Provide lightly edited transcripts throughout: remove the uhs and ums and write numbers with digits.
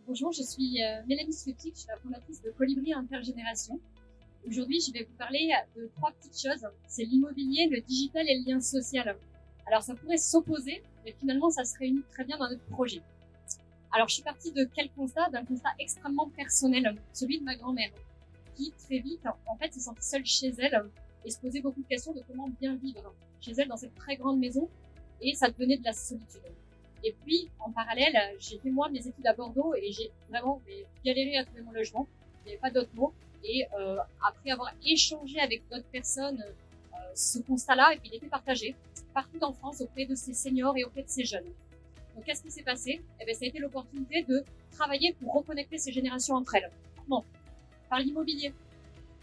Bonjour, je suis Mélanie Suetic, je suis la fondatrice de Colibri Intergénération. Aujourd'hui, je vais vous parler de trois petites choses. C'est l'immobilier, le digital et le lien social. Alors, ça pourrait s'opposer, mais finalement, ça se réunit très bien dans notre projet. Alors, je suis partie de quel constat? D'un constat extrêmement personnel, celui de ma grand-mère, qui très vite, en fait, se sentait seule chez elle et se posait beaucoup de questions de comment bien vivre chez elle dans cette très grande maison, et ça devenait de la solitude. Et puis, en parallèle, j'ai fait moi mes études à Bordeaux et j'ai vraiment galéré à trouver mon logement. Il n'y avait pas d'autre mot. Et après avoir échangé avec d'autres personnes, ce constat-là, et puis il était partagé partout en France auprès de ces seniors et auprès de ces jeunes. Donc, qu'est-ce qui s'est passé? Eh bien, ça a été l'opportunité de travailler pour reconnecter ces générations entre elles. Bon, par l'immobilier.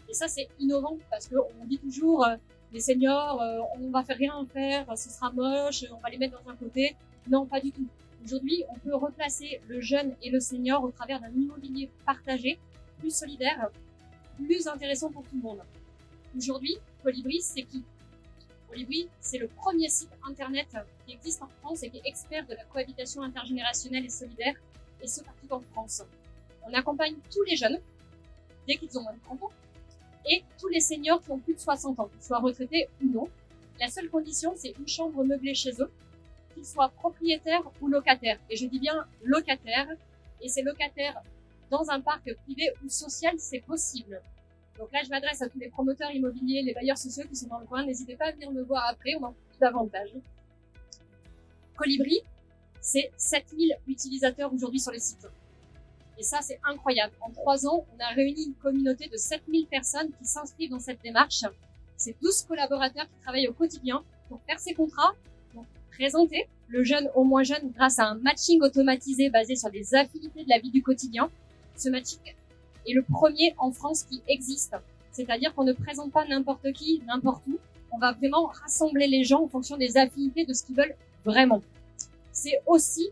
Et ça, c'est innovant parce qu'on dit toujours, les seniors, on va faire rien faire, ce sera moche, on va les mettre dans un côté. Non, pas du tout. Aujourd'hui, on peut replacer le jeune et le senior au travers d'un immobilier partagé, plus solidaire, plus intéressant pour tout le monde. Aujourd'hui, Colibri, c'est qui? Colibri, c'est le premier site internet qui existe en France et qui est expert de la cohabitation intergénérationnelle et solidaire, et ce partout en France. On accompagne tous les jeunes, dès qu'ils ont moins de 30 ans, et tous les seniors qui ont plus de 60 ans, qu'ils soient retraités ou non. La seule condition, c'est une chambre meublée chez eux, qu'ils soient propriétaires ou locataires. Et je dis bien locataires, et c'est locataire dans un parc privé ou social, c'est possible. Donc là, je m'adresse à tous les promoteurs immobiliers, les bailleurs sociaux qui sont dans le coin. N'hésitez pas à venir me voir après, on en plus davantage. Colibri, c'est 7000 utilisateurs aujourd'hui sur les sites. Et ça, c'est incroyable. En 3 ans, on a réuni une communauté de 7000 personnes qui s'inscrivent dans cette démarche. C'est 12 collaborateurs qui travaillent au quotidien pour faire ces contrats, pour présenter le jeune au moins jeune grâce à un matching automatisé basé sur des affinités de la vie du quotidien. Ce matching est le premier en France qui existe. C'est-à-dire qu'on ne présente pas n'importe qui, n'importe où. On va vraiment rassembler les gens en fonction des affinités de ce qu'ils veulent vraiment. C'est aussi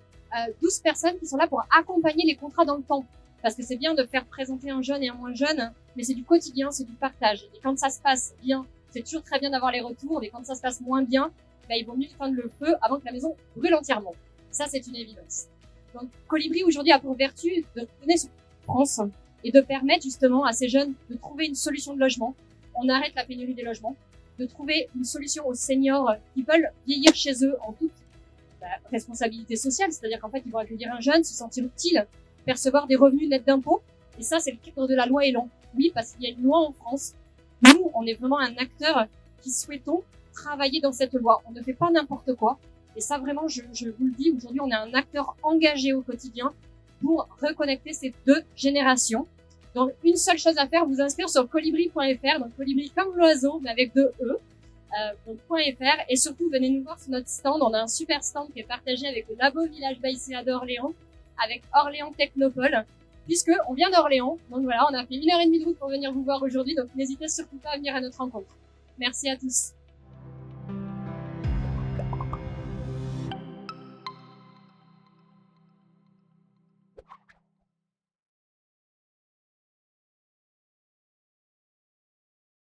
12 personnes qui sont là pour accompagner les contrats dans le temps. Parce que c'est bien de faire présenter un jeune et un moins jeune, mais c'est du quotidien, c'est du partage. Et quand ça se passe bien, c'est toujours très bien d'avoir les retours, mais quand ça se passe moins bien, il vaut mieux éteindre le feu avant que la maison brûle entièrement. Ça, c'est une évidence. Donc, Colibri, aujourd'hui, a pour vertu de donner son France et de permettre justement à ces jeunes de trouver une solution de logement. On arrête la pénurie des logements, de trouver une solution aux seniors qui veulent vieillir chez eux en toute responsabilité sociale, c'est-à-dire qu'en fait, ils vont accueillir un jeune, se sentir utile, percevoir des revenus nets d'impôts. Et ça, c'est le cadre de la loi Elan. Oui, parce qu'il y a une loi en France. Nous, on est vraiment un acteur qui souhaitons travailler dans cette loi. On ne fait pas n'importe quoi. Et ça, vraiment, je vous le dis, aujourd'hui, on est un acteur engagé au quotidien pour reconnecter ces deux générations. Donc, une seule chose à faire, vous inscrire sur colibri.fr, donc colibri comme l'oiseau, mais avec 2 E. Donc .fr, et surtout venez nous voir sur notre stand. On a un super stand qui est partagé avec le Labo Village Baïséa d'Orléans, avec Orléans Technopole, puisque on vient d'Orléans. Donc voilà, on a fait 1h30 de route pour venir vous voir aujourd'hui, donc n'hésitez surtout pas à venir à notre rencontre. Merci à tous.